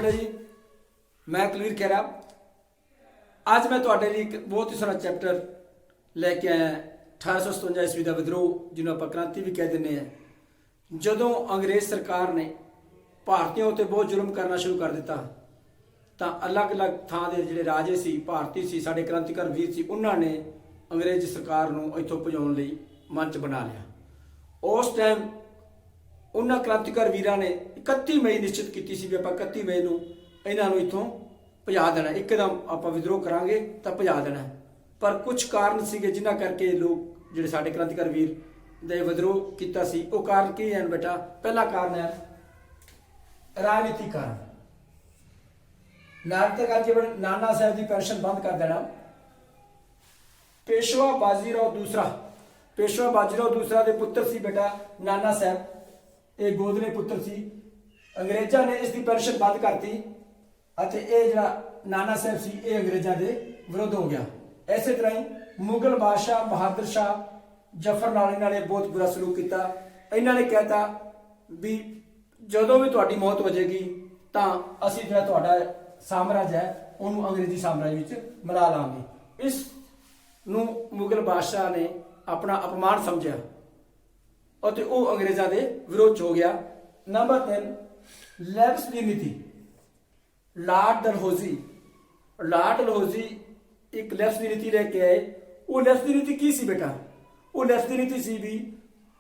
बेटा जी, मैं कुलवीर खैरा। ਅੱਜ मैं ਤੁਹਾਡੇ ਲਈ ਇੱਕ ਬਹੁਤ ਹੀ ਸੋਹਣਾ ਚੈਪਟਰ ਲੈ ਕੇ ਆਇਆ 1857 ਈਸਵੀ ਦਾ ਵਿਦਰੋਹ, ਜਿਹਨੂੰ ਆਪਾਂ ਕ੍ਰਾਂਤੀ ਵੀ ਕਹਿ ਦਿੰਦੇ ਹਾਂ। ਜਦੋਂ ਅੰਗਰੇਜ਼ ਸਰਕਾਰ ਨੇ ਭਾਰਤੀਆਂ ਉੱਤੇ ਬਹੁਤ ਜ਼ੁਲਮ ਕਰਨਾ ਸ਼ੁਰੂ ਕਰ ਦਿੱਤਾ ਤਾਂ ਅਲੱਗ-ਅਲੱਗ ਥਾਂ ਦੇ ਜਿਹੜੇ ਰਾਜੇ ਸੀ, ਭਾਰਤੀ ਸੀ, ਸਾਡੇ ਕ੍ਰਾਂਤੀਕਾਰ ਵੀਰ ਸੀ, ਉਹਨਾਂ ਨੇ ਅੰਗਰੇਜ਼ ਸਰਕਾਰ ਨੂੰ ਇੱਥੋਂ ਭਜਾਉਣ ਲਈ ਮੰਚ ਬਣਾ ਲਿਆ। ਉਸ ਟਾਈਮ ਉਹਨਾਂ ਕ੍ਰਾਂਤੀਕਾਰ ਵੀਰਾਂ ਨੇ 31 ਮਈ ਨਿਸ਼ਚਿਤ ਕੀਤੀ ਸੀ ਵੀ ਆਪਾਂ 31 ਮਈ ਨੂੰ ਇਹਨਾਂ ਨੂੰ ਇੱਥੋਂ ਭਜਾ ਦੇਣਾ, ਇੱਕਦਮ ਆਪਾਂ ਵਿਦਰੋਹ ਕਰਾਂਗੇ ਤਾਂ ਭਜਾ ਦੇਣਾ। ਪਰ ਕੁਝ ਕਾਰਨ ਸੀਗੇ ਜਿਨ੍ਹਾਂ ਕਰਕੇ ਲੋਕ ਜਿਹੜੇ ਸਾਡੇ ਕ੍ਰਾਂਤੀਕਾਰ ਵੀਰ ਦੇ ਵਿਦਰੋਹ ਕੀਤਾ ਸੀ। ਉਹ ਕਾਰਨ ਕੀ ਹਨ ਬੇਟਾ? ਪਹਿਲਾ ਕਾਰਨ ਹੈ ਰਾਜਨੀਤਿਕ ਕਾਰਨ। ਨਾਟਕ ਅੱਜ ਨਾਨਾ ਸਾਹਿਬ ਦੀ ਪੈਨਸ਼ਨ ਬੰਦ ਕਰ ਦੇਣਾ। पेशवा बाजीराव दूसरा के पुत्र सी बेटा नाना साहब, ये गोदले पुत्र सी। अंग्रेजा ने इसकी पेंशन बंद करती और ये जरा नाना साहब सी ये अंग्रेजा के विरुद्ध हो गया। इस तरह ही मुगल बादशाह बहादुर शाह जफर नाल इन्होंने बहुत बुरा सलूक किया। इन्होंने कहता भी जदों भी तुहाडी मौत हो जाएगी तो असीं जिहड़ा तुहाडा साम्राज्य है उन्होंने अंग्रेजी साम्राज्य विच मिला लांगे। इस ਨੂੰ ਮੁਗਲ ਬਾਦਸ਼ਾਹ ਨੇ ਆਪਣਾ ਅਪਮਾਨ ਸਮਝਿਆ ਅਤੇ ਉਹ ਅੰਗਰੇਜ਼ਾਂ ਦੇ ਵਿਰੋਧ ਹੋ ਗਿਆ। ਨੰਬਰ 3 ਲੈਬਸ ਦੀ ਨੀਤੀ। ਲਾਰਡ ਡਲਹੌਜ਼ੀ ਇੱਕ ਲੈਬਸ ਦੀ ਨੀਤੀ ਲੈ ਕੇ ਆਏ। ਉਹ ਲੈਬਸ ਦੀ ਨੀਤੀ ਕੀ ਸੀ ਬੇਟਾ? ਉਹ ਲੈਬਸ ਦੀ ਨੀਤੀ ਸੀ ਵੀ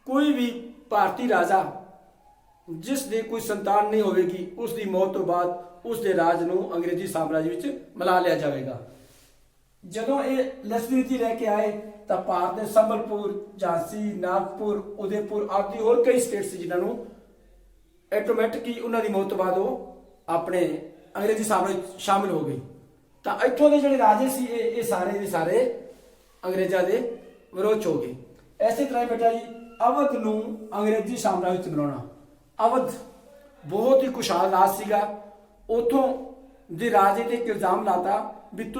ਕੋਈ ਵੀ ਭਾਰਤੀ ਰਾਜਾ ਜਿਸ ਦੀ ਕੋਈ ਸੰਤਾਨ ਨਹੀਂ ਹੋਵੇਗੀ ਉਸ ਦੀ ਮੌਤ ਤੋਂ ਬਾਅਦ ਉਸ ਦੇ ਰਾਜ ਨੂੰ ਅੰਗਰੇਜ਼ੀ ਸਾਮਰਾਜ ਵਿੱਚ ਮਿਲਾ ਲਿਆ ਜਾਵੇਗਾ। ਜਦੋਂ ਇਹ ਲੈਬਸ ਦੀ ਨੀਤੀ ਲੈ ਕੇ ਆਏ ਤਾਂ ਭਾਰਤ ਦੇ ਸੰਬਲਪੁਰ, ਝਾਂਸੀ, ਨਾਗਪੁਰ, ਉਦੈਪੁਰ ਆਦਿ ਹੋਰ ਕਈ ਸਟੇਟ ਸੀ ਜਿਨ੍ਹਾਂ ਨੂੰ ਆਟੋਮੈਟਿਕਲੀ ਉਹਨਾਂ ਦੀ ਮੌਤ ਤੋਂ ਬਾਅਦ ਉਹ ਆਪਣੇ ਅੰਗਰੇਜ਼ੀ ਸਾਮਰਾਜ ਸ਼ਾਮਿਲ ਹੋ ਗਏ। ਤਾਂ ਇੱਥੋਂ ਦੇ ਜਿਹੜੇ ਰਾਜੇ ਸੀ ਇਹ ਸਾਰੇ ਦੇ ਸਾਰੇ ਅੰਗਰੇਜ਼ਾਂ ਦੇ ਵਿਰੋਧ ਹੋ ਗਏ। ਇਸੇ ਤਰ੍ਹਾਂ ਬੇਟਾ ਜੀ ਅਵਧ ਨੂੰ ਅੰਗਰੇਜ਼ੀ ਸਾਮਰਾਜ ਵਿੱਚ ਬਣਾਉਣਾ। ਅਵਧ ਬਹੁਤ ਹੀ ਖੁਸ਼ਹਾਲ ਰਾਜ ਸੀਗਾ। ਉੱਥੋਂ ਦੇ ਰਾਜੇ ਤੇ ਇੱਕ ਇਲਜ਼ਾਮ ਲਾਤਾ ਵੀ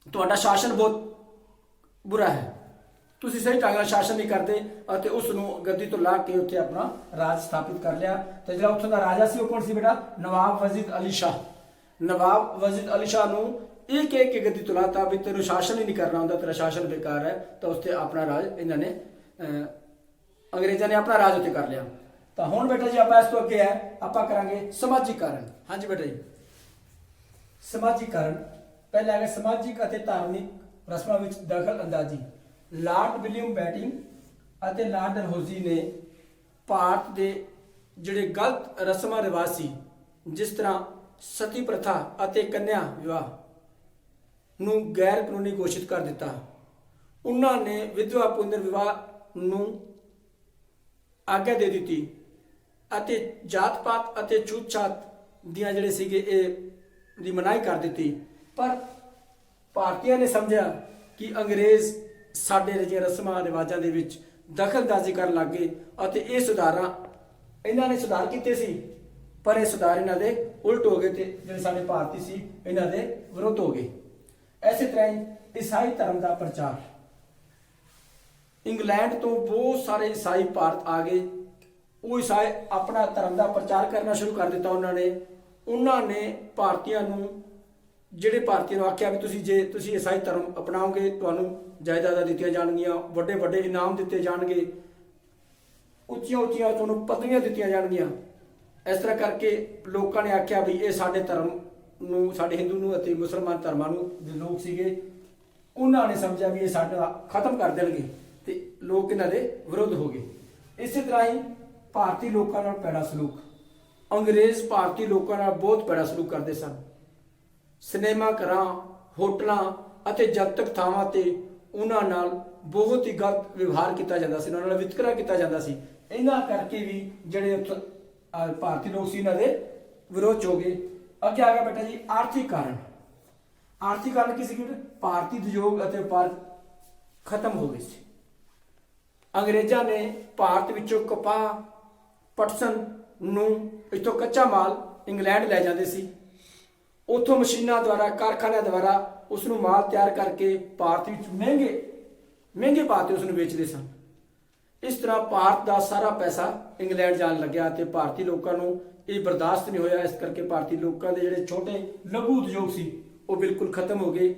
ਤੁਹਾਡਾ ਸ਼ਾਸਨ ਬਹੁਤ ਬੁਰਾ ਹੈ, ਤੁਸੀਂ ਸਹੀ ਢੰਗ ਨਾਲ ਸ਼ਾਸਨ ਨਹੀਂ ਕਰਦੇ ਅਤੇ ਉਸ ਨੂੰ ਗੱਦੀ ਤੋਂ ਲਾ ਕੇ ਉੱਥੇ ਆਪਣਾ ਰਾਜ ਸਥਾਪਿਤ ਕਰ ਲਿਆ। ਤੇ ਜਿਹੜਾ ਉੱਥੋਂ ਦਾ ਰਾਜਾ ਸੀ ਉਹ ਕੌਣ ਸੀ ਬੇਟਾ? ਨਵਾਬ ਵਜ਼ੀਦ ਅਲੀ ਸ਼ਾਹ। ਨਵਾਬ ਵਜ਼ੀਦ ਅਲੀ ਸ਼ਾਹ ਨੂੰ ਇਹ ਕਹਿ ਕੇ ਗੱਦੀ ਤੋਂ ਲਾਤਾ ਵੀ ਤੈਨੂੰ ਸ਼ਾਸਨ ਹੀ ਨਹੀਂ ਕਰਨਾ ਹੁੰਦਾ, ਤੇਰਾ ਸ਼ਾਸਨ ਬੇਕਾਰ ਹੈ। ਤਾਂ ਉਸ ਤੇ ਆਪਣਾ ਰਾਜ ਇਹਨਾਂ ਨੇ ਅੰਗਰੇਜ਼ਾਂ ਨੇ ਆਪਣਾ ਰਾਜ ਉੱਤੇ ਕਰ ਲਿਆ। ਤਾਂ ਹੁਣ ਬੇਟਾ ਜੀ ਆਪਾਂ ਇਸ ਤੋਂ ਅੱਗੇ ਹੈ ਆਪਾਂ ਕਰਾਂਗੇ ਸਮਾਜਿਕ ਕਾਰਨ। ਹਾਂਜੀ ਬੇਟਾ ਜੀ, ਸਮਾਜਿਕ ਕਾਰਨ ਪਹਿਲਾ ਹੈ ਸਮਾਜਿਕ ਅਤੇ ਧਾਰਮਿਕ ਰਸਮਾਂ ਵਿੱਚ ਦਖਲ ਅੰਦਾਜ਼ੀ। ਲਾਰਡ ਵਿਲੀਅਮ ਬੈਟਿੰਗ ਅਤੇ ਲਾਰਡ ਡਲਹੌਜ਼ੀ ਨੇ ਭਾਰਤ ਦੇ ਜਿਹੜੇ ਗਲਤ ਰਸਮਾਂ ਰਿਵਾਜ ਸੀ, ਜਿਸ ਤਰ੍ਹਾਂ ਸਤੀ ਪ੍ਰਥਾ ਅਤੇ ਕੰਨਿਆ ਵਿਵਾਹ ਨੂੰ ਗੈਰ ਕਾਨੂੰਨੀ ਘੋਸ਼ਿਤ ਕਰ ਦਿੱਤਾ। ਉਹਨਾਂ ਨੇ ਵਿਧਵਾ ਪੁਨਰ ਵਿਵਾਹ ਨੂੰ ਆਗਿਆ ਦੇ ਦਿੱਤੀ ਅਤੇ ਜਾਤ ਪਾਤ ਅਤੇ ਛੂਤ ਛਾਤ ਦੀਆਂ ਜਿਹੜੇ ਸੀਗੇ ਇਹ ਦੀ ਮਨਾਹੀ ਕਰ ਦਿੱਤੀ। ਪਰ ਭਾਰਤੀਆਂ ਨੇ ਸਮਝਿਆ ਕਿ ਅੰਗਰੇਜ਼ ਸਾਡੇ ਜਿਹੜੀਆਂ ਰਸਮਾਂ ਰਿਵਾਜਾਂ ਦੇ ਵਿੱਚ ਦਖਲਅੰਦਾਜ਼ੀ ਕਰਨ ਲੱਗ ਗਏ ਅਤੇ ਇਹ ਇਹਨਾਂ ਨੇ ਸੁਧਾਰ ਕੀਤੇ ਸੀ, ਪਰ ਇਹ ਸੁਧਾਰ ਇਹਨਾਂ ਦੇ ਉਲਟ ਹੋ ਗਏ ਤੇ ਜਿਹੜੇ ਸਾਡੇ ਭਾਰਤੀ ਸੀ ਇਹਨਾਂ ਦੇ ਵਿਰੁੱਧ ਹੋ ਗਏ। ਇਸੇ ਤਰ੍ਹਾਂ ਹੀ ਈਸਾਈ ਧਰਮ ਦਾ ਪ੍ਰਚਾਰ। ਇੰਗਲੈਂਡ ਤੋਂ ਬਹੁਤ ਸਾਰੇ ਈਸਾਈ ਭਾਰਤ ਆ ਗਏ। ਉਹ ਈਸਾਈ ਆਪਣਾ ਧਰਮ ਦਾ ਪ੍ਰਚਾਰ ਕਰਨਾ ਸ਼ੁਰੂ ਕਰ ਦਿੱਤਾ। ਉਹਨਾਂ ਨੇ ਭਾਰਤੀਆਂ ਨੂੰ ਜਿਹੜੇ ਭਾਰਤੀਆਂ ਨੂੰ ਆਖਿਆ ਵੀ ਤੁਸੀਂ ਈਸਾਈ ਧਰਮ ਅਪਣਾਓਗੇ ਤੁਹਾਨੂੰ ਜਾਇਦਾਦਾਂ ਦਿੱਤੀਆਂ ਜਾਣਗੀਆਂ, ਵੱਡੇ ਵੱਡੇ ਇਨਾਮ ਦਿੱਤੇ ਜਾਣਗੇ, ਉੱਚੀਆਂ ਤੁਹਾਨੂੰ ਪਦਵੀਆਂ ਦਿੱਤੀਆਂ ਜਾਣਗੀਆਂ। ਇਸ ਤਰ੍ਹਾਂ ਕਰਕੇ ਲੋਕਾਂ ਨੇ ਆਖਿਆ ਵੀ ਇਹ ਸਾਡੇ ਧਰਮ ਨੂੰ, ਸਾਡੇ ਹਿੰਦੂ ਨੂੰ ਅਤੇ ਮੁਸਲਮਾਨ ਧਰਮਾਂ ਨੂੰ ਦੇ ਲੋਕ ਸੀਗੇ, ਉਹਨਾਂ ਨੇ ਸਮਝਿਆ ਵੀ ਇਹ ਸਾਡਾ ਖਤਮ ਕਰ ਦੇਣਗੇ ਤੇ ਲੋਕ ਇਹਨਾਂ ਦੇ ਵਿਰੁੱਧ ਹੋ ਗਏ। ਇਸੇ ਤਰ੍ਹਾਂ ਹੀ ਭਾਰਤੀ ਲੋਕਾਂ ਨਾਲ ਭੈੜਾ ਸਲੂਕ। ਅੰਗਰੇਜ਼ ਭਾਰਤੀ ਲੋਕਾਂ ਨਾਲ ਬਹੁਤ ਭੈੜਾ ਸਲੂਕ ਕਰਦੇ ਸਨ। ਸਿਨੇਮਾ ਘਰਾਂ, ਹੋਟਲਾਂ ਅਤੇ ਜਨਤਕ ਥਾਵਾਂ ਤੇ ਉਹਨਾਂ ਨਾਲ ਬਹੁਤ ਹੀ ਗਲਤ ਵਿਵਹਾਰ ਕੀਤਾ ਜਾਂਦਾ ਸੀ, ਉਹਨਾਂ ਨਾਲ ਵਿਤਕਰਾ ਕੀਤਾ ਜਾਂਦਾ ਸੀ। ਇਹਨਾਂ ਕਰਕੇ ਵੀ ਜਿਹੜੇ ਭਾਰਤੀ ਲੋਕ ਸੀ ਇਹਨਾਂ ਦੇ ਵਿਰੋਧ ਹੋ ਗਏ। ਅੱਗੇ ਆ ਗਿਆ ਬੇਟਾ ਜੀ ਆਰਥਿਕ ਕਾਰਨ। ਆਰਥਿਕ ਕਾਰਨ ਕੀ ਸੀ? ਭਾਰਤੀ ਉਦਯੋਗ ਅਤੇ ਵਪਾਰ ਖਤਮ ਹੋ ਗਏ ਸੀ। ਅੰਗਰੇਜ਼ਾਂ ਨੇ ਭਾਰਤ ਵਿੱਚੋਂ ਕਪਾਹ, ਪਟਸਨ ਨੂੰ ਇੱਥੋਂ ਕੱਚਾ ਮਾਲ ਇੰਗਲੈਂਡ ਲੈ ਜਾਂਦੇ ਸੀ। ਉੱਥੋਂ ਮਸ਼ੀਨਾਂ ਦੁਆਰਾ, ਕਾਰਖਾਨਿਆਂ ਦੁਆਰਾ ਉਸ ਨੂੰ ਮਾਲ ਤਿਆਰ ਕਰਕੇ ਭਾਰਤ ਵਿੱਚ ਮਹਿੰਗੇ ਭਾਅ ਤੇ ਉਸ ਨੂੰ ਵੇਚਦੇ ਸਨ। ਇਸ ਤਰ੍ਹਾਂ ਭਾਰਤ ਦਾ ਸਾਰਾ ਪੈਸਾ ਇੰਗਲੈਂਡ ਜਾਣ ਲੱਗਿਆ ਤੇ ਭਾਰਤੀ ਲੋਕਾਂ ਨੂੰ ਇਹ ਬਰਦਾਸ਼ਤ ਨਹੀਂ ਹੋਇਆ। ਇਸ ਕਰਕੇ ਭਾਰਤੀ ਲੋਕਾਂ ਦੇ ਜਿਹੜੇ ਛੋਟੇ ਲਘੂ ਉਦਯੋਗ ਸੀ ਉਹ ਬਿਲਕੁਲ ਖਤਮ ਹੋ ਗਏ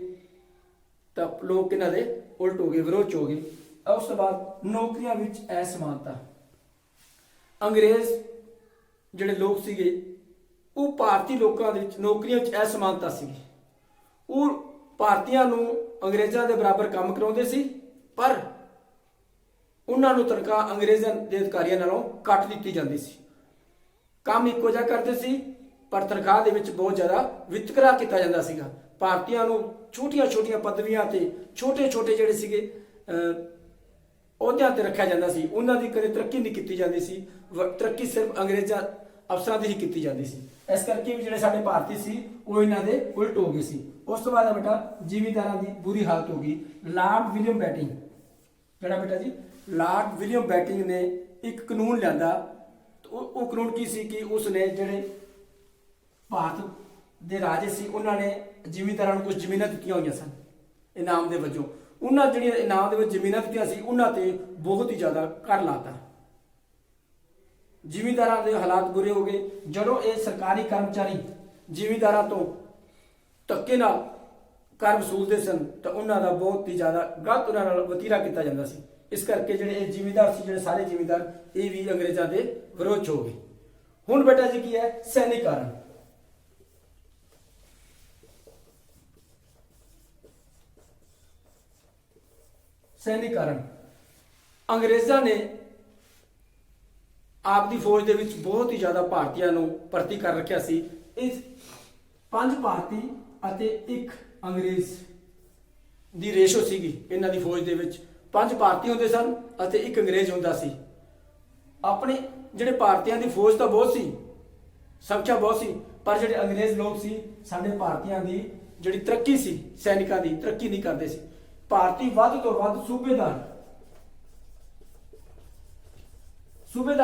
ਤਾਂ ਲੋਕ ਇਹਨਾਂ ਦੇ ਉਲਟ ਹੋ ਗਏ, ਵਿਰੋਧ 'ਚ ਹੋ ਗਏ। ਉਸ ਤੋਂ ਬਾਅਦ ਨੌਕਰੀਆਂ ਵਿੱਚ ਅਸਮਾਨਤਾ। ਅੰਗਰੇਜ਼ ਜਿਹੜੇ ਲੋਕ ਸੀਗੇ ਉਹ ਭਾਰਤੀ ਲੋਕਾਂ ਦੇ ਵਿੱਚ ਨੌਕਰੀਆਂ ਵਿੱਚ ਅਸਮਾਨਤਾ ਸੀਗੀ। ਉਹ ਭਾਰਤੀਆਂ ਨੂੰ ਅੰਗਰੇਜ਼ਾਂ ਦੇ ਬਰਾਬਰ ਕੰਮ ਕਰਾਉਂਦੇ ਸੀ, ਪਰ ਉਹਨਾਂ ਨੂੰ ਤਨਖਾਹ ਅੰਗਰੇਜ਼ਾਂ ਦੇ ਅਧਿਕਾਰੀਆਂ ਨਾਲੋਂ ਘੱਟ ਦਿੱਤੀ ਜਾਂਦੀ ਸੀ। ਕੰਮ ਇੱਕੋ ਜਿਹਾ ਕਰਦੇ ਸੀ ਪਰ ਤਨਖਾਹ ਦੇ ਵਿੱਚ ਬਹੁਤ ਜ਼ਿਆਦਾ ਵਿਤਕਰਾ ਕੀਤਾ ਜਾਂਦਾ ਸੀਗਾ। ਭਾਰਤੀਆਂ ਨੂੰ ਛੋਟੀਆਂ-ਛੋਟੀਆਂ ਪਦਵੀਆਂ ਤੇ ਛੋਟੇ-ਛੋਟੇ ਜਿਹੜੇ ਸੀਗੇ ਅਹੁਦਿਆਂ ਤੇ ਰੱਖਿਆ ਜਾਂਦਾ ਸੀ। ਉਹਨਾਂ ਦੀ ਕਦੇ ਤਰੱਕੀ ਨਹੀਂ ਕੀਤੀ ਜਾਂਦੀ ਸੀ। ਤਰੱਕੀ ਸਿਰਫ ਅੰਗਰੇਜ਼ਾਂ ਅਫਸਰਾਂ ਦੀ ਹੀ ਕੀਤੀ ਜਾਂਦੀ ਸੀ। ਇਸ ਕਰਕੇ ਵੀ ਜਿਹੜੇ ਸਾਡੇ ਭਾਰਤੀ ਸੀ ਉਹ ਇਹਨਾਂ ਦੇ ਉਲਟ ਹੋ ਗਏ ਸੀ। ਉਸ ਤੋਂ ਬਾਅਦ ਬੇਟਾ ਜ਼ਿਮੀਂਦਾਰਾਂ ਦੀ ਬੁਰੀ ਹਾਲਤ ਹੋ ਗਈ। ਲਾਰਡ ਵਿਲੀਅਮ ਬੈਟਿੰਗ, ਜਿਹੜਾ ਬੇਟਾ ਜੀ ਲਾਰਡ ਵਿਲੀਅਮ ਬੈਟਿੰਗ ਨੇ ਇੱਕ ਕਾਨੂੰਨ ਲਿਆਂਦਾ। ਉਹ ਕਾਨੂੰਨ ਕੀ ਸੀ ਕਿ ਉਸਨੇ ਜਿਹੜੇ ਭਾਰਤ ਦੇ ਰਾਜੇ ਸੀ ਉਹਨਾਂ ਨੇ ਜ਼ਿਮੀਂਦਾਰਾਂ ਨੂੰ ਕੁਝ ਜ਼ਮੀਨਾਂ ਦਿੱਤੀਆਂ ਹੋਈਆਂ ਸਨ ਇਨਾਮ ਦੇ ਵਜੋਂ। ਉਹਨਾਂ ਜਿਹੜੀਆਂ ਇਨਾਮ ਦੇ ਵਿੱਚ ਜ਼ਮੀਨਾਂ ਦਿੱਤੀਆਂ ਸੀ ਉਹਨਾਂ ਤੇ ਬਹੁਤ ਹੀ ਜ਼ਿਆਦਾ ਕਰ ਲਾਤਾ। ਜ਼ਿਮੀਂਦਾਰਾਂ ਦੇ ਹਾਲਾਤ ਬੁਰੇ ਹੋ ਗਏ। ਜਦੋਂ ਇਹ ਸਰਕਾਰੀ ਕਰਮਚਾਰੀ ਜ਼ਿਮੀਂਦਾਰਾਂ ਤੋਂ ਧੱਕੇ ਨਾਲ ਕਰ ਵਸੂਲਦੇ ਸਨ ਤਾਂ ਉਹਨਾਂ ਦਾ ਬਹੁਤ ਹੀ ਜ਼ਿਆਦਾ ਗਲਤ ਉਹਨਾਂ ਨਾਲ ਵਤੀਰਾ ਕੀਤਾ ਜਾਂਦਾ ਸੀ। ਇਸ ਕਰਕੇ ਜਿਹੜੇ ਇਹ ਜ਼ਿਮੀਂਦਾਰ ਸੀ, ਜਿਹੜੇ ਸਾਰੇ ਜ਼ਿਮੀਂਦਾਰ, ਇਹ ਵੀ ਅੰਗਰੇਜ਼ਾਂ ਦੇ ਵਿਰੋਧ 'ਚ ਹੋ ਗਏ। ਹੁਣ ਬੇਟਾ ਜੀ ਕੀ ਹੈ? ਸੈਨਿਕੀਕਰਨ। ਸੈਨਿਕੀਕਰਨ ਅੰਗਰੇਜ਼ਾਂ ਨੇ ਆਪ ਦੀ ਫੌਜ ਦੇ ਵਿੱਚ ਬਹੁਤ ਹੀ ਜ਼ਿਆਦਾ ਭਾਰਤੀਆਂ ਨੂੰ ਭਰਤੀ ਕਰ ਰੱਖਿਆ ਸੀ। ਇਸ 5 ਭਾਰਤੀ ਅਤੇ 1 ਅੰਗਰੇਜ਼ ਦੀ ਰੇਸ਼ੋ ਸੀਗੀ ਇਹਨਾਂ ਦੀ ਫੌਜ ਦੇ ਵਿੱਚ। 5 ਭਾਰਤੀ ਹੁੰਦੇ ਸਨ ਅਤੇ 1 ਅੰਗਰੇਜ਼ ਹੁੰਦਾ ਸੀ। ਆਪਣੇ ਜਿਹੜੇ ਭਾਰਤੀਆਂ ਦੀ ਫੌਜ ਤਾਂ ਬਹੁਤ ਸੀ, ਸੰਖਿਆ ਬਹੁਤ ਸੀ, ਪਰ ਜਿਹੜੇ ਅੰਗਰੇਜ਼ ਲੋਕ ਸੀ ਸਾਡੇ ਭਾਰਤੀਆਂ ਦੀ ਜਿਹੜੀ ਤਰੱਕੀ ਸੀ, ਸੈਨਿਕਾਂ ਦੀ ਤਰੱਕੀ ਨਹੀਂ ਕਰਦੇ ਸੀ। ਭਾਰਤੀ ਵੱਧ ਤੋਂ ਵੱਧ ਸੂਬੇਦਾਰ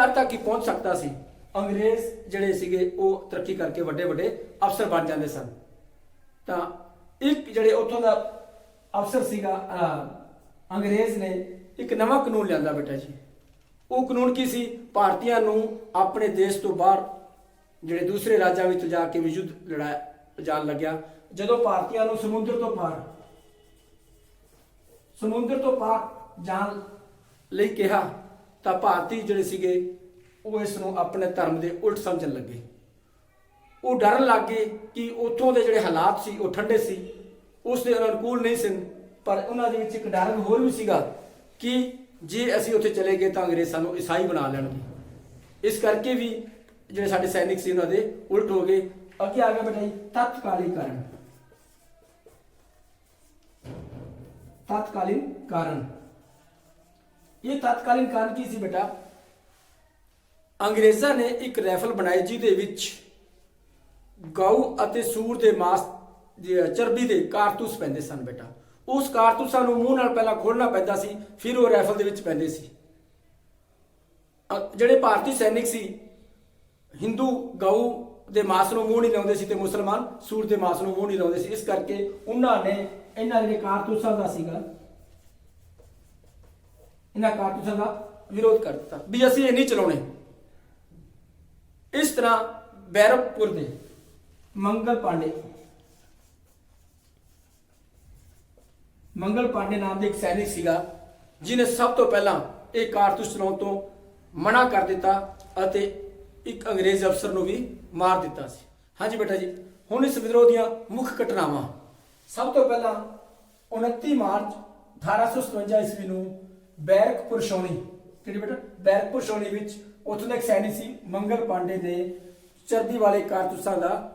ਤੱਕ ਹੀ ਪਹੁੰਚ ਸਕਦਾ ਸੀ। ਅੰਗਰੇਜ਼ ਜਿਹੜੇ ਸੀਗੇ ਉਹ ਤਰੱਕੀ ਕਰਕੇ ਵੱਡੇ ਵੱਡੇ ਅਫਸਰ ਬਣ ਜਾਂਦੇ ਸਨ। ਤਾਂ ਇੱਕ ਜਿਹੜੇ ਉੱਥੋਂ ਦਾ ਅਫਸਰ ਸੀਗਾ ਅੰਗਰੇਜ਼ ਨੇ ਇੱਕ ਨਵਾਂ ਕਾਨੂੰਨ ਲਿਆਂਦਾ ਬੇਟਾ ਜੀ। ਉਹ ਕਾਨੂੰਨ ਕੀ ਸੀ? ਭਾਰਤੀਆਂ ਨੂੰ ਆਪਣੇ ਦੇਸ਼ ਤੋਂ ਬਾਹਰ ਜਿਹੜੇ ਦੂਸਰੇ ਰਾਜਾਂ ਵਿੱਚ ਜਾ ਕੇ ਵੀ ਯੁੱਧ ਲੜਾਇਆ ਜਾਣ ਲੱਗਿਆ। ਜਦੋਂ ਭਾਰਤੀਆਂ ਨੂੰ ਸਮੁੰਦਰ ਤੋਂ ਪਾਰ ਜਾਣ ਲਈ ਕਿਹਾ ਤਾਂ ਭਾਰਤੀ ਜਿਹੜੇ ਸੀਗੇ ਉਹ ਇਸ ਨੂੰ ਆਪਣੇ ਧਰਮ ਦੇ ਉਲਟ ਸਮਝਣ ਲੱਗੇ। ਉਹ ਡਰਨ ਲੱਗ ਗਏ ਕਿ ਉੱਥੋਂ ਦੇ ਜਿਹੜੇ ਹਾਲਾਤ ਸੀ ਉਹ ਠੰਡੇ ਸੀ, ਉਸ ਦੇ ਅਨੁਕੂਲ ਨਹੀਂ ਸਨ। ਪਰ ਉਹਨਾਂ ਦੇ ਵਿੱਚ ਇੱਕ ਡਰ ਹੋਰ ਵੀ ਸੀਗਾ ਕਿ ਜੇ ਅਸੀਂ ਉੱਥੇ ਚਲੇ ਗਏ ਤਾਂ ਅੰਗਰੇਜ਼ ਸਾਨੂੰ ਈਸਾਈ ਬਣਾ ਲੈਣਗੇ। ਇਸ ਕਰਕੇ ਵੀ ਜਿਹੜੇ ਸਾਡੇ ਸੈਨਿਕ ਸੀ ਉਹਨਾਂ ਦੇ ਉਲਟ ਹੋ ਗਏ। ਅੱਗੇ ਆ ਗਿਆ ਬੇਟਾ ਜੀ ਤਤਕਾਲੀਨ ਕਾਰਨ। ਤਤਕਾਲੀਨ ਕਾਰਨ, ਇਹ ਤਤਕਾਲੀਨ ਕਾਰਨ ਕੀ ਸੀ ਬੇਟਾ? ਅੰਗਰੇਜ਼ਾਂ ਨੇ ਇੱਕ ਰਾਈਫਲ ਬਣਾਈ ਜਿਹਦੇ ਵਿੱਚ ਗਊ ਅਤੇ ਸੂਰ ਦੇ ਮਾਸ ਚਰਬੀ ਦੇ ਕਾਰਤੂਸ ਪੈਂਦੇ ਸਨ ਬੇਟਾ। ਉਸ ਕਾਰਤੂਸਾਂ ਨੂੰ ਮੂੰਹ ਨਾਲ ਪਹਿਲਾਂ ਖੋਲਣਾ ਪੈਂਦਾ ਸੀ, ਫਿਰ ਉਹ ਰਾਈਫਲ ਦੇ ਵਿੱਚ ਪੈਂਦੇ ਸੀ। ਜਿਹੜੇ ਭਾਰਤੀ ਸੈਨਿਕ ਸੀ ਹਿੰਦੂ ਗਊ ਦੇ ਮਾਸ ਨੂੰ ਮੂੰਹ ਨਹੀਂ ਲਾਉਂਦੇ ਸੀ ਤੇ ਮੁਸਲਮਾਨ ਸੂਰ ਦੇ ਮਾਸ ਨੂੰ ਮੂੰਹ ਨਹੀਂ ਲਾਉਂਦੇ ਸੀ। ਇਸ ਕਰਕੇ ਉਹਨਾਂ ਨੇ ਇਹਨਾਂ ਜਿਹੜੇ ਕਾਰਤੂਸਾਂ ਦਾ ਸੀਗਾ, ਇਹਨਾਂ ਕਾਰਤੂਸਾਂ ਦਾ ਵਿਰੋਧ ਕਰ ਦਿੱਤਾ ਵੀ ਅਸੀਂ ਇਹ ਨਹੀਂ ਚਲਾਉਣੇ। ਇਸ ਤਰ੍ਹਾਂ ਬੈਰਕਪੁਰ ਦੇ ਮੰਗਲ ਪਾਂਡੇ ਨਾਮ ਦੇ ਇੱਕ ਸੈਨਿਕ ਸੀਗਾ ਜਿਹਨੇ ਸਭ ਤੋਂ ਪਹਿਲਾਂ ਇਹ ਕਾਰਤੂਸ ਚਲਾਉਣ ਤੋਂ ਮਨਾ ਕਰ ਦਿੱਤਾ ਅਤੇ ਇੱਕ ਅੰਗਰੇਜ਼ ਅਫਸਰ ਨੂੰ ਵੀ ਮਾਰ ਦਿੱਤਾ ਸੀ। ਹਾਂਜੀ ਬੇਟਾ ਜੀ, ਹੁਣ ਇਸ ਵਿਦਰੋਹ ਦੀਆਂ ਮੁੱਖ ਘਟਨਾਵਾਂ। ਸਭ ਤੋਂ ਪਹਿਲਾਂ 29 ਮਾਰਚ 1857 ਈਸਵੀ ਨੂੰ ਬੈਰਕਪੁਰ ਛਾਉਣੀ, ਕਿਹੜੀ ਬੇਟਾ? ਬੈਰਕਪੁਰ ਛਾਉਣੀ ਵਿੱਚ ਉੱਥੋਂ ਦਾ ਇੱਕ ਸੈਨਿਕ ਸੀ ਮੰਗਲ ਪਾਂਡੇ ਨੇ ਚਰਬੀ ਵਾਲੇ ਕਾਰਤੂਸਾਂ ਦਾ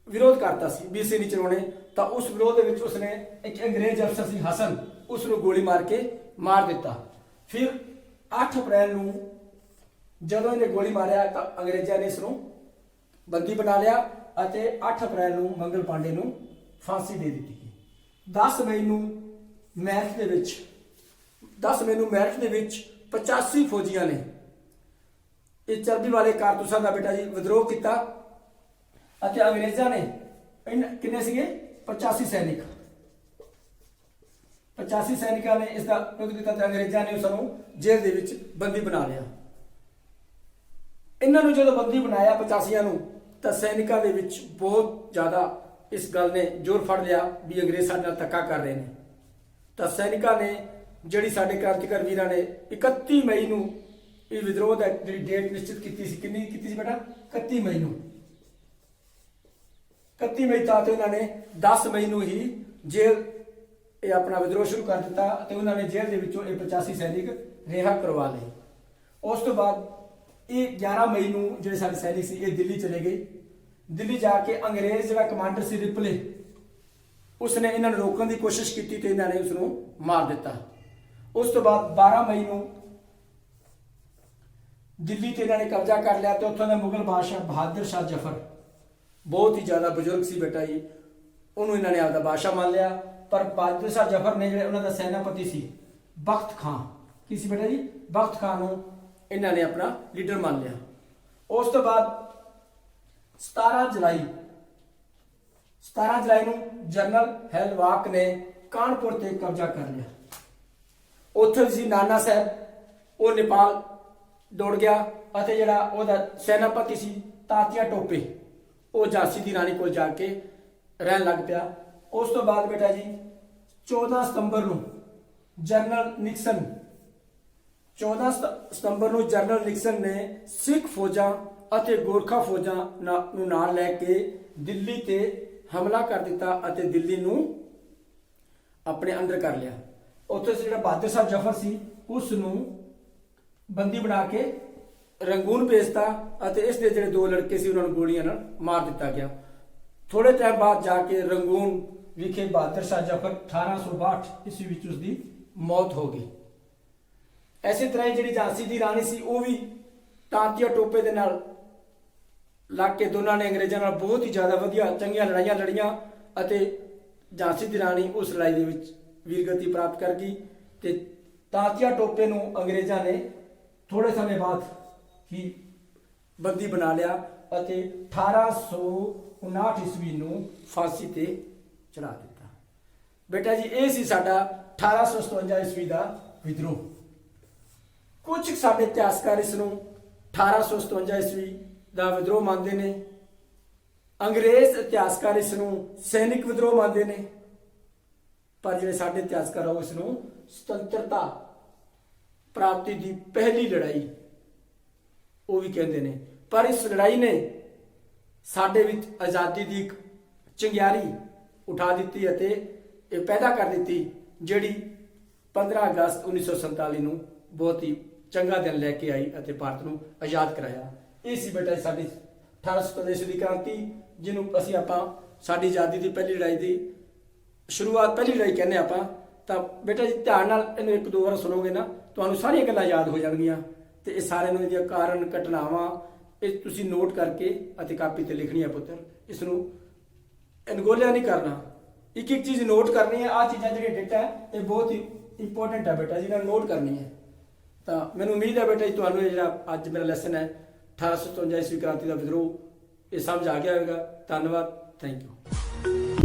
ਵਿਰੋਧ ਕਰਤਾ ਸੀ ਵੀ ਅਸੀਂ ਨਹੀਂ ਚਲਾਉਣੇ। ਤਾਂ ਉਸ ਵਿਰੋਧ ਦੇ ਵਿੱਚ ਉਸਨੇ ਇੱਕ ਅੰਗਰੇਜ਼ ਅਫਸਰ ਸੀ ਹਸਨ, ਉਸ ਨੂੰ ਗੋਲੀ ਮਾਰ ਕੇ ਮਾਰ ਦਿੱਤਾ। ਫਿਰ 8 ਅਪ੍ਰੈਲ ਨੂੰ ਜਦੋਂ ਇਹਨੇ ਗੋਲੀ ਮਾਰਿਆ ਤਾਂ ਅੰਗਰੇਜ਼ਾਂ ਨੇ ਇਸ ਨੂੰ ਬੰਦੀ ਬਣਾ ਲਿਆ ਅਤੇ 8 ਅਪ੍ਰੈਲ ਨੂੰ ਮੰਗਲ ਪਾਂਡੇ ਨੂੰ ਫਾਂਸੀ ਦੇ ਦਿੱਤੀ। 10 ਮਈ ਨੂੰ ਮੈਰਠ ਦੇ ਵਿੱਚ 85 ਫੌਜੀਆਂ ਨੇ ਇਹ ਚਰਬੀ ਵਾਲੇ ਕਾਰਤੂਸਾਂ ਦਾ ਬੇਟਾ ਜੀ ਵਿਦਰੋਹ ਕੀਤਾ ਅਤੇ ਅੰਗਰੇਜ਼ਾਂ ਨੇ ਕਿੰਨੇ ਸੀਗੇ? 85 ਸੈਨਿਕ 85 ਸੈਨਿਕਾਂ ਨੇ ਇਸ ਦਾ ਵਿਰੋਧ ਕੀਤਾ ਤੇ ਅੰਗਰੇਜ਼ਾਂ ਨੇ ਉਸ ਨੂੰ ਜੇਲ੍ਹ ਦੇ ਵਿੱਚ ਬੰਦੀ ਬਣਾ ਲਿਆ। ਇਹਨਾਂ ਨੂੰ ਜਦੋਂ ਬੰਦੀ ਬਣਾਇਆ 85 ਨੂੰ, ਤਾਂ ਸੈਨਿਕਾਂ ਦੇ ਵਿੱਚ ਬਹੁਤ ਜ਼ਿਆਦਾ ਇਸ ਗੱਲ ਨੇ ਜ਼ੋਰ ਫੜ ਲਿਆ ਵੀ ਅੰਗਰੇਜ਼ ਸਾਡੇ ਨਾਲ ਧੱਕਾ ਕਰ ਰਹੇ ਨੇ। ਤਾਂ ਸੈਨਿਕਾਂ ਨੇ, ਜਿਹੜੀ ਸਾਡੇ ਕ੍ਰਾਂਤੀਕਾਰੀ ਵੀਰਾਂ ਨੇ 31 ਮਈ ਨੂੰ ਇਹ ਵਿਦਰੋਹ ਦਾ ਜਿਹੜੀ ਡੇਟ ਨਿਸ਼ਚਿਤ ਕੀਤੀ ਸੀ, ਕਿੰਨੀ ਕੀਤੀ ਸੀ ਬੇਟਾ? 31 ਮਈ ਨੂੰ। 31 ਮਈ ਤਾਂ ਤੇ ਉਹਨਾਂ ਨੇ 10 ਮਈ ਨੂੰ ਹੀ ਜੇਲ੍ਹ ਇਹ ਆਪਣਾ ਵਿਦਰੋਹ ਸ਼ੁਰੂ ਕਰ ਦਿੱਤਾ ਤੇ ਉਹਨਾਂ ਨੇ ਜੇਲ੍ਹ ਦੇ ਵਿੱਚੋਂ ਇਹ 85 ਸੈਨਿਕ ਰਿਹਾ ਕਰਵਾ ਲਏ। ਉਸ ਤੋਂ ਬਾਅਦ ਇਹ 11 ਮਈ ਨੂੰ ਜਿਹੜੇ ਸਾਡੇ ਸੈਨਿਕ ਸੀ ਇਹ ਦਿੱਲੀ ਚਲੇ ਗਏ। ਦਿੱਲੀ ਜਾ ਕੇ ਅੰਗਰੇਜ਼ ਜਿਹੜਾ ਕਮਾਂਡਰ ਸੀ ਰਿਪਲੇ, ਉਸਨੇ ਇਹਨਾਂ ਨੂੰ ਰੋਕਣ ਦੀ ਕੋਸ਼ਿਸ਼ ਕੀਤੀ ਤੇ ਇਹਨਾਂ ਨੇ ਉਸ ਨੂੰ ਮਾਰ ਦਿੱਤਾ। ਉਸ ਤੋਂ ਬਾਅਦ 12 ਮਈ ਨੂੰ ਦਿੱਲੀ ਤੇ ਇਹਨਾਂ ਨੇ ਕਬਜ਼ਾ ਕਰ ਲਿਆ ਤੇ ਉੱਥੋਂ ਦਾ ਮੁਗਲ ਬਾਦਸ਼ਾਹ ਬਹਾਦਰ ਸ਼ਾਹ ਜ਼ਫਰ, ਬਹੁਤ ਹੀ ਜ਼ਿਆਦਾ ਬਜ਼ੁਰਗ ਸੀ ਬੇਟਾ ਜੀ, ਉਹਨੂੰ ਇਹਨਾਂ ਨੇ ਆਪਦਾ ਬਾਦਸ਼ਾਹ ਮੰਨ ਲਿਆ। ਪਰ ਬਹਾਦਰ ਸ਼ਾਹ ਜ਼ਫਰ ਨੇ ਜਿਹੜੇ ਉਹਨਾਂ ਦਾ ਸੈਨਾਪਤੀ ਸੀ ਬਖਤ ਖਾਂ, ਕੀ ਸੀ ਬੇਟਾ ਜੀ? ਬਖਤ ਖਾਂ ਨੂੰ ਇਹਨਾਂ ਨੇ ਆਪਣਾ ਲੀਡਰ ਮੰਨ ਲਿਆ। ਉਸ ਤੋਂ ਬਾਅਦ 17 ਜੁਲਾਈ ਨੂੰ ਜਨਰਲ ਹੈਲਵਾਕ ਨੇ ਕਾਨਪੁਰ ਤੇ ਕਬਜ਼ਾ ਕਰ ਲਿਆ। ਉੱਥੇ ਸੀ ਨਾਨਾ ਸਾਹਿਬ, ਉਹ ਨੇਪਾਲ ਦੌੜ ਗਿਆ ਅਤੇ ਜਿਹੜਾ ਉਹਦਾ ਸੈਨਾਪਤੀ ਸੀ ਤਾਤੀਆ ਟੋਪੇ, ਉਹ ਝਾਂਸੀ ਦੀ ਰਾਣੀ ਕੋਲ ਜਾ ਕੇ ਰਹਿਣ ਲੱਗ ਪਿਆ। ਉਸ ਤੋਂ ਬਾਅਦ ਬੇਟਾ ਜੀ 14 ਸਤੰਬਰ ਨੂੰ ਜਨਰਲ ਨਿਕਸਨ ਨੇ ਸਿੱਖ ਫੌਜਾਂ ਅਤੇ ਗੋਰਖਾ ਫੌਜਾਂ ਨੂੰ ਨਾਲ ਲੈ ਕੇ ਦਿੱਲੀ ਤੇ ਹਮਲਾ ਕਰ ਦਿੱਤਾ ਅਤੇ ਦਿੱਲੀ ਨੂੰ ਆਪਣੇ ਅੰਦਰ ਕਰ ਲਿਆ। ਉੱਥੇ ਜਿਹੜਾ ਬਹਾਦਰ ਸਾਹਿਬ ਜ਼ਫਰ ਸੀ ਉਸ ਨੂੰ ਬੰਦੀ ਬਣਾ ਕੇ ਰੰਗੂਨ ਭੇਜਤਾ ਅਤੇ ਇਸ ਦੇ ਜਿਹੜੇ 2 ਲੜਕੇ ਸੀ ਉਹਨਾਂ ਨੂੰ ਗੋਲੀਆਂ ਨਾਲ ਮਾਰ ਦਿੱਤਾ ਗਿਆ। ਥੋੜੇ ਟਾਈਮ ਬਾਅਦ ਜਾ ਕੇ ਰੰਗੂਨ ਵਿਖੇ ਬਹਾਦਰ ਸ਼ਾਹ ਜ਼ਫਰ 1862 ਈਸਵੀ ਵਿੱਚ ਉਸ ਦੀ ਮੌਤ ਹੋ ਗਈ। ਐਸੇ ਤਰ੍ਹਾਂ ਹੀ ਜਿਹੜੀ ਝਾਂਸੀ ਦੀ ਰਾਣੀ ਸੀ ਉਹ ਵੀ ਤਾਂਤੀਆ ਟੋਪੇ ਦੇ ਨਾਲ ਲੱਗ ਕੇ ਦੋਨਾਂ ਨੇ ਅੰਗਰੇਜ਼ਾਂ ਨਾਲ ਬਹੁਤ ਹੀ ਜ਼ਿਆਦਾ ਵਧੀਆ ਚੰਗੀਆਂ ਲੜਾਈਆਂ ਲੜੀਆਂ ਅਤੇ ਝਾਂਸੀ ਦੀ ਰਾਣੀ ਉਸ ਲੜਾਈ ਦੇ ਵਿੱਚ ਵੀਰਗਤੀ ਪ੍ਰਾਪਤ ਕਰ ਗਈ ਤੇ ਤਾਂਤੀਆ ਟੋਪੇ ਨੂੰ ਅੰਗਰੇਜ਼ਾਂ ਨੇ ਥੋੜੇ ਸਮੇਂ ਬਾਅਦ ਹੀ ਬੰਦੀ ਬਣਾ ਲਿਆ ਅਤੇ 1859 ਈਸਵੀ ਨੂੰ ਫਾਂਸੀ ਤੇ ਚੜਾ ਦਿੱਤਾ। ਬੇਟਾ ਜੀ ਇਹ ਸੀ ਸਾਡਾ 1857 ਈਸਵੀ ਦਾ ਵਿਦਰੋਹ। ਕੁਝ ਸਾਡੇ ਇਤਿਹਾਸਕਾਰ ਇਸ ਨੂੰ 1857 ਈਸਵੀ ਦਾ ਵਿਦਰੋਹ ਮੰਨਦੇ ਨੇ, ਅੰਗਰੇਜ਼ ਇਤਿਹਾਸਕਾਰ ਇਸ ਨੂੰ ਸੈਨਿਕ ਵਿਦਰੋਹ ਮੰਨਦੇ ਨੇ, ਪਰ ਜਿਹੜੇ ਸਾਡੇ ਇਤਿਹਾਸਕਾਰ ਉਹ ਇਸ ਨੂੰ ਸੁਤੰਤਰਤਾ ਪ੍ਰਾਪਤੀ ਦੀ ਪਹਿਲੀ ਲੜਾਈ ਉਹ ਵੀ ਕਹਿੰਦੇ ਨੇ। ਪਰ ਇਸ ਲੜਾਈ ਨੇ ਸਾਡੇ ਵਿੱਚ ਆਜ਼ਾਦੀ ਦੀ ਇੱਕ ਚਿੰਗਾਰੀ ਉਠਾ ਦਿੱਤੀ ਅਤੇ ਇਹ ਪੈਦਾ ਕਰ ਦਿੱਤੀ ਜਿਹੜੀ 15 ਅਗਸਤ 1947 ਨੂੰ ਬਹੁਤ ਹੀ ਚੰਗਾ ਦਿਨ ਲੈ ਕੇ ਆਈ ਅਤੇ ਭਾਰਤ ਨੂੰ ਆਜ਼ਾਦ ਕਰਾਇਆ। ਇਹ ਸੀ ਬੇਟਾ ਸਾਡੀ 1857 ਦੀ ਕ੍ਰਾਂਤੀ, ਜਿਹਨੂੰ ਅਸੀਂ ਆਪਾਂ ਸਾਡੀ ਆਜ਼ਾਦੀ ਦੀ ਪਹਿਲੀ ਲੜਾਈ ਦੀ ਸ਼ੁਰੂਆਤ, ਪਹਿਲੀ ਲੜਾਈ ਕਹਿੰਦੇ ਆਪਾਂ। ਤਾਂ ਬੇਟਾ ਜੀ ਧਿਆਨ ਨਾਲ ਇਹਨੂੰ 1-2 ਵਾਰ ਸੁਣੋਗੇ ਨਾ ਤੁਹਾਨੂੰ ਸਾਰੀਆਂ ਗੱਲਾਂ ਯਾਦ ਹੋ ਜਾਣਗੀਆਂ ਤੇ ਇਹ ਸਾਰਿਆਂ ਨੂੰ ਇਹਦੀਆਂ ਕਾਰਨ ਘਟਨਾਵਾਂ ਇਹ ਤੁਸੀਂ ਨੋਟ ਕਰਕੇ ਅਤੇ ਕਾਪੀ ਤੇ ਲਿਖਣੀ ਹੈ ਪੁੱਤਰ। ਇਸ ਨੂੰ ਅਣਗੌਲਿਆ ਨਹੀਂ ਕਰਨਾ, ਇੱਕ ਇੱਕ ਚੀਜ਼ ਨੋਟ ਕਰਨੀ ਹੈ। ਆਹ ਚੀਜ਼ਾਂ ਜਿਹੜੀਆਂ ਡੇਟਾ ਹੈ ਇਹ ਬਹੁਤ ਹੀ ਇੰਪੋਰਟੈਂਟ ਹੈ ਬੇਟਾ, ਜਿਹਨਾਂ ਨੂੰ ਨੋਟ ਕਰਨੀ ਹੈ। ਤਾਂ ਮੈਨੂੰ ਉਮੀਦ ਹੈ ਬੇਟਾ ਜੀ ਤੁਹਾਨੂੰ ਇਹ ਜਿਹੜਾ ਅੱਜ ਮੇਰਾ ਲੈਸਨ ਹੈ 1857 ਈਸਵੀ ਕ੍ਰਾਂਤੀ ਦਾ ਵਿਦਰੋਹ ਇਹ ਸਮਝ ਆ ਗਿਆ ਹੋਵੇਗਾ। ਧੰਨਵਾਦ, ਥੈਂਕ ਯੂ।